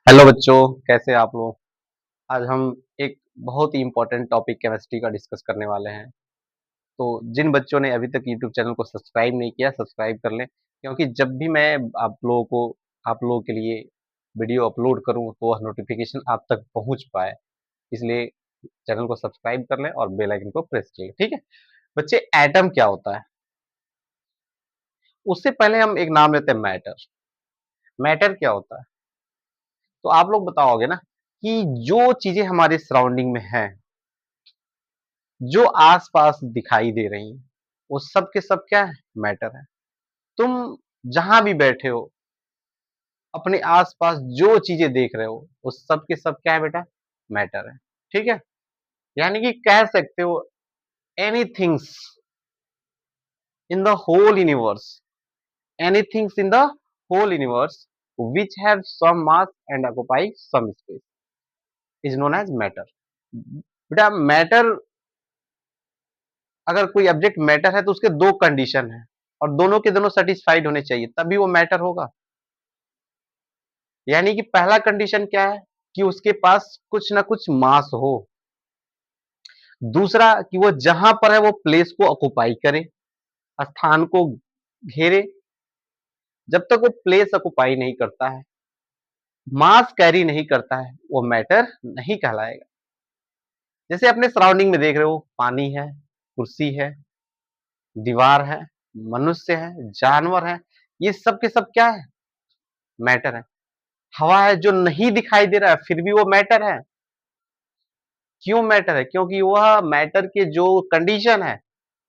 Hello बच्चों, कैसे आप लोग। आज हम एक बहुत ही इम्पोर्टेंट टॉपिक केमिस्ट्री का डिस्कस करने वाले हैं। तो जिन बच्चों ने अभी तक यूट्यूब चैनल को सब्सक्राइब नहीं किया, सब्सक्राइब कर लें, क्योंकि जब भी मैं आप लोगों के लिए वीडियो अपलोड करूं तो वह नोटिफिकेशन आप तक पहुंच पाए। इसलिए चैनल को सब्सक्राइब कर लें और बेल आइकन को प्रेस कर लें। ठीक है बच्चे, एटम क्या होता है उससे पहले हम एक नाम लेते हैं, मैटर। मैटर क्या होता है तो आप लोग बताओगे ना कि जो चीजें हमारे सराउंडिंग में हैं, जो आस-पास दिखाई दे रही हैं, वो सब के सब क्या है? मैटर है। तुम जहाँ भी बैठे हो, अपने आस-पास जो चीज़ें देख रहे हो, वो सब के सब क्या है बेटा? मैटर है। ठीक है? यानी कि कह सकते हो anythings in the whole universe, anythings in the whole universe which have some mass and occupy some space is known as matter. बेटा मैटर, अगर कोई ऑब्जेक्ट मैटर है तो उसके 2 कंडीशन हैं और दोनों के दोनों सैटिस्फाइड होने चाहिए, तभी वो मैटर होगा। यानी कि पहला कंडीशन क्या है कि उसके पास कुछ ना कुछ मास हो। दूसरा कि वो जहां पर है वो प्लेस को ऑक्युपाई करे, स्थान को घेरे। जब तक वो प्लेस ऑक्युपाई नहीं करता है, मास कैरी नहीं करता है, वो मैटर नहीं कहलाएगा। जैसे अपने सराउंडिंग में देख रहे हो, पानी है, कुर्सी है, दीवार है, मनुष्य है, जानवर है, ये सब के सब क्या है? मैटर है। हवा है जो नहीं दिखाई दे रहा है फिर भी वो मैटर है। क्यों मैटर है? क्योंकि वह मैटर के जो कंडीशन है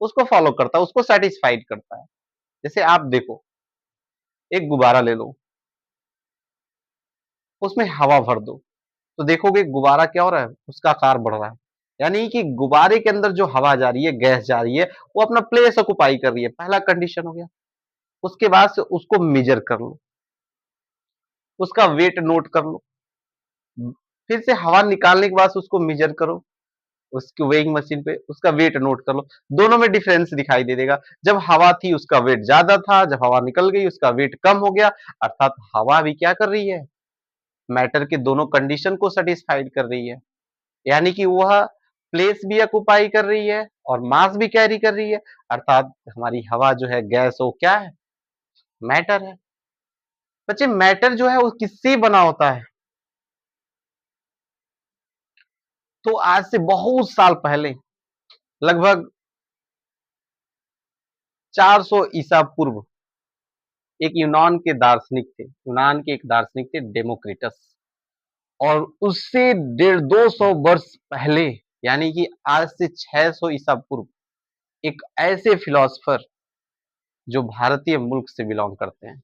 उसको फॉलो करता है, उसको सेटिस्फाइड करता है। जैसे आप देखो, एक गुब्बारा ले लो, उसमें हवा भर दो, तो देखोगे गुब्बारा क्या हो रहा है? उसका आकार बढ़ रहा है। यानी कि गुब्बारे के अंदर जो हवा जा रही है, गैस जा रही है, वो अपना प्लेस ऑक्युपाई कर रही है। पहला कंडीशन हो गया। उसके बाद से उसको मेजर कर लो, उसका वेट नोट कर लो, फिर से हवा निकालने के बाद से उसको मेजर करो, उसकी वेइंग मशीन पे उसका वेट नोट कर लो। दोनों में डिफरेंस दिखाई दे देगा। जब हवा थी उसका वेट ज्यादा था, जब हवा निकल गई उसका वेट कम हो गया। अर्थात हवा भी क्या कर रही है? मैटर के दोनों कंडीशन को सेटिस्फाइड कर रही है। यानी कि वह प्लेस भी ऑक्युपाई कर रही है और मास भी कैरी कर रही है। अर्थात हमारी हवा जो है, गैस, वो क्या है? मैटर है। बच्चे मैटर जो है वो किससे बना होता है? तो आज से बहुत साल पहले, लगभग 400 ईसा पूर्व, एक यूनान के एक दार्शनिक थे, डेमोक्रिटस। और उससे 150 वर्ष पहले, यानी कि आज से 600 ईसा पूर्व, एक ऐसे फिलोसफर जो भारतीय मुल्क से बिलोंग करते हैं,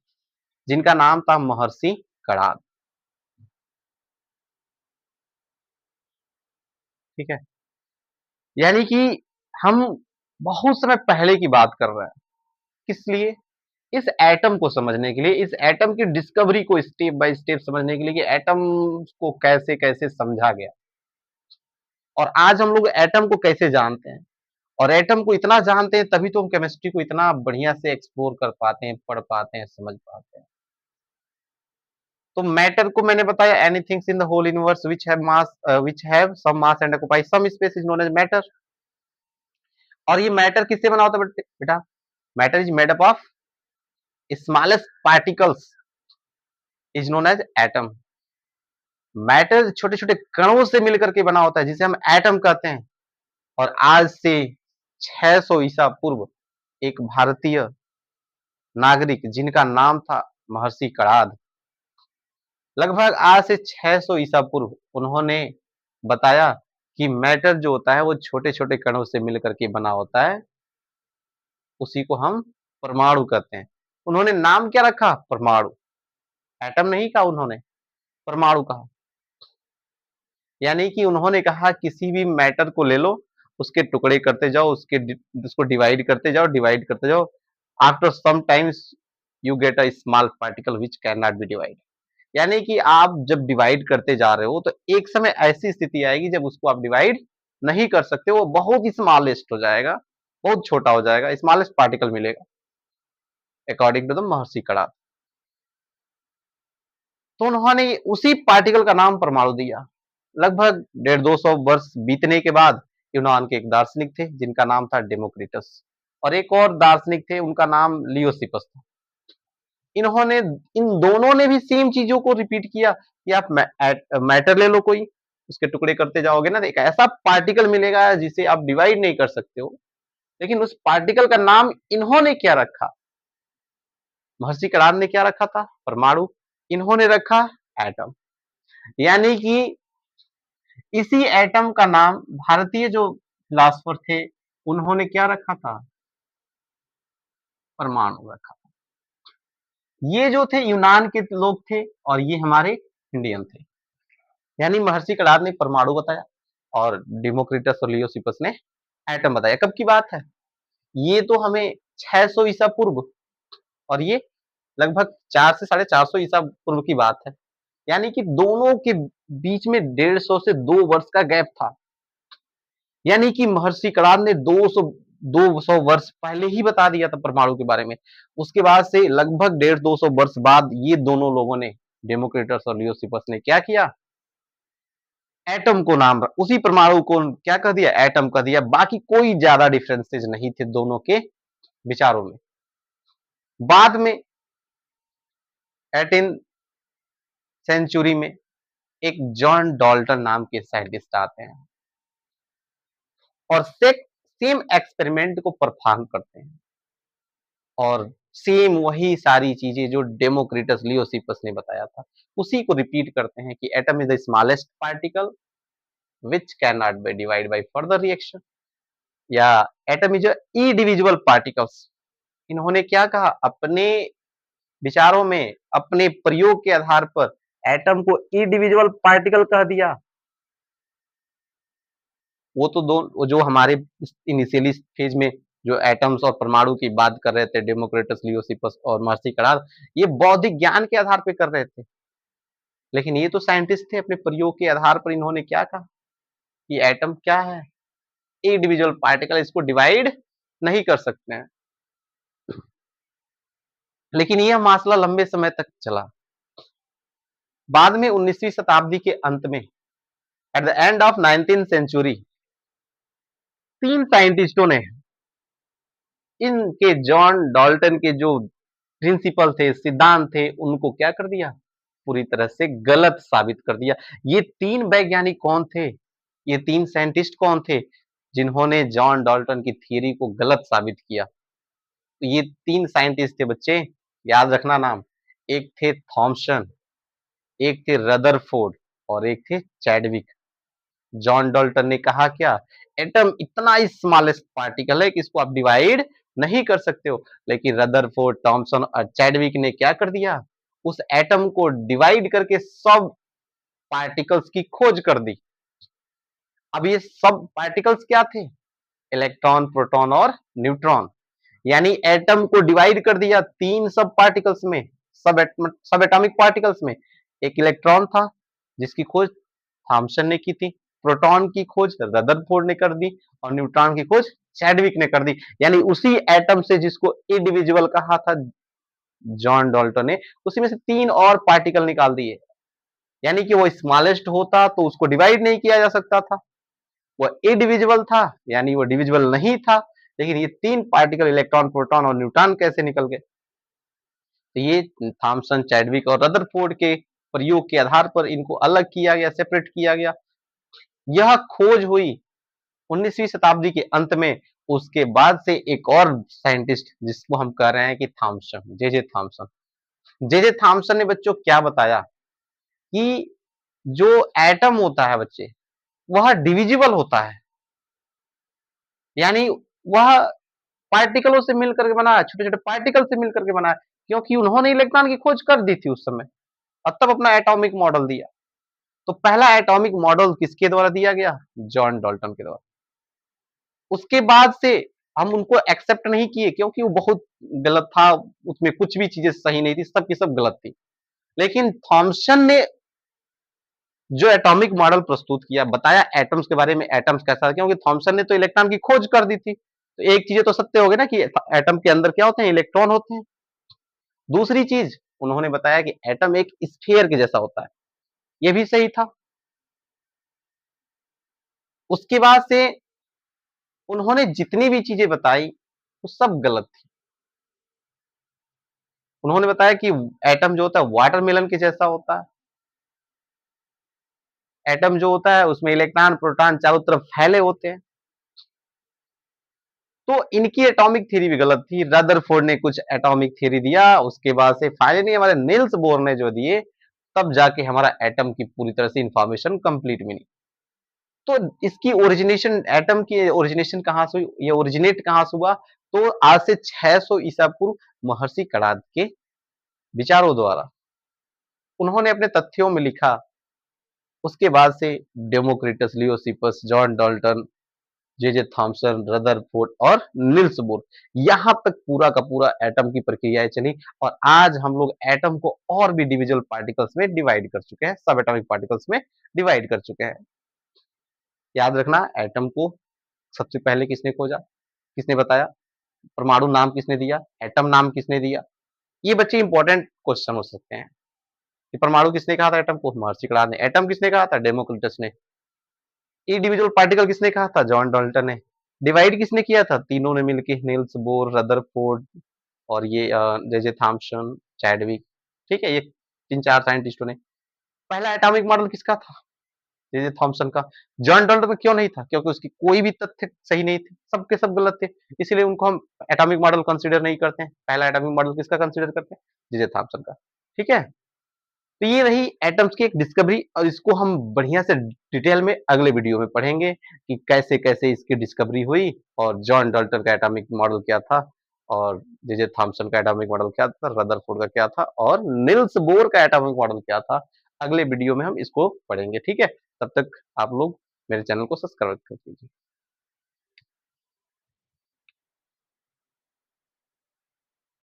जिनका नाम था महर्षि कणाद। ठीक है? यानी कि हम बहुत समय पहले की बात कर रहे हैं। किस लिए? इस एटम को समझने के लिए, इस एटम की डिस्कवरी को स्टेप बाय स्टेप समझने के लिए, कि एटम को कैसे कैसे समझा गया और आज हम लोग एटम को कैसे जानते हैं। और एटम को इतना जानते हैं तभी तो हम केमिस्ट्री को इतना बढ़िया से एक्सप्लोर कर पाते हैं, पढ़ पाते हैं, समझ पाते हैं। तो मैटर को मैंने बताया, anythings in the whole universe which have some mass and occupy some space is known as matter. और ये मैटर किससे बना होता है बेटा? Matter is made up of smallest particles is known as atom. Matter छोटे छोटे कणों से मिलकर के बना होता है, जिसे हम एटम कहते हैं। और आज से 600 ईसा पूर्व एक भारतीय नागरिक, जिनका नाम था महर्षि कणाद, लगभग आज से 600 ईसा पूर्व उन्होंने बताया कि मैटर जो होता है वो छोटे छोटे कणों से मिलकर के बना होता है। उसी को हम परमाणु कहते हैं। उन्होंने नाम क्या रखा? परमाणु। एटम नहीं कहा उन्होंने, परमाणु कहा। यानी कि उन्होंने कहा किसी भी मैटर को ले लो, उसके टुकड़े करते जाओ, उसको डिवाइड करते जाओ। After some times you get a small particle which can not be divide. यानी कि आप जब डिवाइड करते जा रहे हो तो एक समय ऐसी स्थिति आएगी जब उसको आप डिवाइड नहीं कर सकते, वो बहुत ही स्मॉलेस्ट हो जाएगा, बहुत छोटा हो जाएगा, स्मॉलेस्ट पार्टिकल मिलेगा, अकॉर्डिंग टू द महर्षि कड़ा। तो उन्होंने उसी पार्टिकल का नाम परमाणु दिया। लगभग 150-200 वर्ष बीतने के बाद यूनान के एक दार्शनिक थे जिनका नाम था डेमोक्रिटस, और एक और दार्शनिक थे उनका नाम लियोसिपस था। इन्होंने इन दोनों ने भी सेम चीजों को रिपीट किया कि आप मैटर ले लो कोई, उसके टुकड़े करते जाओगे ना, तो एक ऐसा पार्टिकल मिलेगा जिसे आप डिवाइड नहीं कर सकते हो, लेकिन उस पार्टिकल का नाम इन्होंने क्या रखा? महर्षि कणाद ने क्या रखा था? परमाणु। इन्होंने रखा एटम। यानी कि इसी एटम का नाम भारतीय जो फिलासफर थे उन्होंने क्या रखा था? परमाणु रखा। ये जो थे यूनान के लोग थे और ये हमारे इंडियन थे। यानी महर्षि कणाद ने परमाणु बताया और डेमोक्रिटस और लियोसिपस ने एटम बताया। कब की बात है? ये तो हमें 600 ईसा पूर्व, और ये लगभग 4 से 450 ईसा पूर्व की बात है। यानी कि दोनों के बीच में 150 से 2 वर्ष का गैप था। यानी कि महर्षि कणाद ने 200 वर्ष पहले ही बता दिया था परमाणु के बारे में। उसके बाद से लगभग 150-200 वर्ष बाद ये दोनों लोगों ने, डेमोक्रिटस और लियोसिपस ने क्या किया? एटम को नाम, उसी परमाणु को क्या कह दिया? एटम कह दिया। बाकी कोई ज्यादा डिफरेंसेस नहीं थे दोनों के विचारों में। बाद में 18 सेंचुरी में एक जॉन डाल्टन नाम के साइंटिस्ट आते हैं और सेम एक्सपेरिमेंट को परफॉर्म करते हैं और सेम वही सारी चीजें जो डेमोक्रिटस लियोसिपस ने बताया था उसी को रिपीट करते हैं कि atom is the smallest particle which cannot be divided by further reaction, या एटम इज इंडिविजुअल पार्टिकल्स। इन्होंने क्या कहा? अपने विचारों में, अपने प्रयोग के आधार पर एटम को इंडिविजुअल पार्टिकल कह दिया। वो तो दो जो हमारे इनिशियली फेज में जो एटम्स और परमाणु की बात कर रहे थे, डेमोक्रिटस, लियोसिपस और महर्षि कणाद, ये बौद्धिक ज्ञान के आधार पर कर रहे थे। लेकिन ये तो साइंटिस्ट थे, अपने प्रयोग के आधार पर इन्होंने क्या कहा कि एटम क्या है? इंडिविजुअल पार्टिकल, इसको डिवाइड नहीं कर सकते हैं। लेकिन यह मामला लंबे समय तक चला। बाद में 19वीं शताब्दी के अंत में, at the end of 19th century, 3 साइंटिस्टों ने इनके जॉन डाल्टन के जो प्रिंसिपल थे, सिद्धांत थे, उनको क्या कर दिया? पूरी तरह से गलत साबित कर दिया। ये 3 वैज्ञानिक कौन थे? ये 3 साइंटिस्ट कौन थे जिन्होंने जॉन डाल्टन की थ्योरी को गलत साबित किया? तो ये 3 साइंटिस्ट थे बच्चे, याद रखना नाम। एक थे थॉमसन, एक थे रदरफोर्ड और एक थे चैडविक। जॉन डाल्टन ने कहा क्या? एटम इतना स्मॉलेस्ट पार्टिकल है कि इसको आप डिवाइड नहीं कर सकते हो। लेकिन रदरफोर्ड, थॉमसन और चैडविक ने क्या कर दिया? उस एटम को डिवाइड करके सब पार्टिकल्स की खोज कर दी। अब ये सब पार्टिकल्स क्या थे? इलेक्ट्रॉन, प्रोटॉन और न्यूट्रॉन। यानी एटम को डिवाइड कर दिया 3 सब पार्टिकल्स में, सब एटॉमिक पार्टिकल्स में। एक इलेक्ट्रॉन था जिसकी खोज थॉमसन ने की थी, प्रोटॉन की खोज रदरफोर्ड ने कर दी और न्यूट्रॉन की खोज चैडविक ने कर दी। यानी उसी एटम से जिसको इंडिविजुअल कहा था जॉन डाल्टन ने, उसी में से 3 और पार्टिकल निकाल दिए। यानी कि वो स्मॉलेस्ट होता तो उसको डिवाइड नहीं किया जा सकता था, वो इंडिविजुअल था यानी वो डिविजिबल नहीं था। लेकिन ये 3 पार्टिकल इलेक्ट्रॉन, प्रोटॉन और न्यूट्रॉन कैसे निकल गए? तो ये थॉमसन, चैडविक और रदरफोर्ड के प्रयोग के आधार पर इनको अलग किया गया, सेपरेट किया गया। यह खोज हुई 19वीं शताब्दी के अंत में। उसके बाद से एक और साइंटिस्ट जिसको हम कह रहे हैं कि Thomson, J Thomson. J Thomson ने बच्चों क्या बताया कि जो एटम होता है बच्चे, वह डिविजिबल होता है। यानी वह पार्टिकलों से मिलकर के बना है, छोटे-छोटे पार्टिकल से मिलकर के बना है, क्योंकि उन्होंने इलेक्ट्रॉन की खोज कर दी थी उस समय और तब अपना एटॉमिक मॉडल दिया। तो पहला एटॉमिक मॉडल किसके द्वारा दिया गया? जॉन डाल्टन के द्वारा। उसके बाद से हम उनको एक्सेप्ट नहीं किए क्योंकि वो बहुत गलत था, उसमें कुछ भी चीजें सही नहीं थी, सब की सब गलत थी। लेकिन थॉमसन ने जो एटॉमिक मॉडल प्रस्तुत किया, बताया एटम्स के बारे में, एटम्स कैसा है, क्योंकि थॉमसन ने तो इलेक्ट्रॉन की खोज कर दी थी। तो एक चीजें तो सत्य हो गई ना कि एटम के अंदर क्या होते हैं? इलेक्ट्रॉन होते हैं। दूसरी चीज, उन्होंने बताया कि एटम एक स्फीयर के जैसा होता है। ये भी सही था। उसके बाद से उन्होंने जितनी भी चीजें बताई वो सब गलत थी। उन्होंने बताया कि एटम जो होता है वाटरमेलन के जैसा होता है। एटम जो होता है उसमें इलेक्ट्रॉन प्रोटॉन चारों तरफ फैले होते हैं। तो इनकी एटॉमिक थ्योरी भी गलत थी। रदरफोर्ड ने कुछ एटॉमिक थ्योरी दिया, उसके बाद से फाइनली हमारे नील्स बोर ने जो दिए, तब जाके हमारा एटम की पूरी तरह से इंफॉर्मेशन कंप्लीट मिली। तो इसकी ओरिजिनेशन, एटम की ओरिजिनेशन कहां से हुई, ये ओरिजिनेट कहां से हुआ? तो आज से 600 ईसा पूर्व महर्षि कणाद के विचारों द्वारा उन्होंने अपने तथ्यों में लिखा। उसके बाद से Democritus, Leucippus, John Dalton, J Thomson, Rutherford और निल्स बोर, यहां तक पूरा का पूरा एटम की प्रक्रियाएं चली। और आज हम लोग एटम को और भी डिविजिबल पार्टिकल्स में डिवाइड कर चुके हैं, सब एटॉमिक पार्टिकल्स में डिवाइड कर चुके हैं। याद रखना, एटम को सबसे पहले किसने खोजा, किसने बताया? परमाणु नाम किसने दिया? एटम नाम किसने दिया? ये बच्चे इंपॉर्टेंट क्वेश्चन हो सकते हैं कि परमाणु किसने कहा था एटम को? महर्षि कणाद ने। एटम किसने कहा था? डेमोक्रिटस ने। इंडिविजुअल पार्टिकल किसने कहा था? जॉन डाल्टन ने। डिवाइड किसने किया था? तीनों ने मिलके, निल्स बोर, रदरफोर्ड और ये जे थॉमसन, चैडविक। ठीक है, ये तीन चार साइंटिस्टों ने। पहला एटॉमिक मॉडल किसका था? जे थॉमसन का। जॉन डाल्टन का क्यों नहीं था? क्योंकि उसकी कोई भी तथ्य सही नहीं थे, सबके सब गलत थे। इसीलिए उनको हम एटॉमिक मॉडल कंसीडर नहीं करते हैं। पहला एटॉमिक मॉडल किसका कंसीडर करते हैं? जे थॉमसन का। ठीक है, तो ये रही एटम्स की एक डिस्कवरी, और इसको हम बढ़िया से डिटेल में अगले वीडियो में पढ़ेंगे कि कैसे कैसे इसकी डिस्कवरी हुई, और जॉन डाल्टन का एटॉमिक मॉडल क्या था, और जे थॉमसन का एटॉमिक मॉडल क्या था, रदरफोर्ड का क्या था, और निल्स बोर का एटॉमिक मॉडल क्या था। अगले वीडियो में हम इसको पढ़ेंगे। ठीक है, तब तक आप लोग मेरे चैनल को सब्सक्राइब कर दीजिए।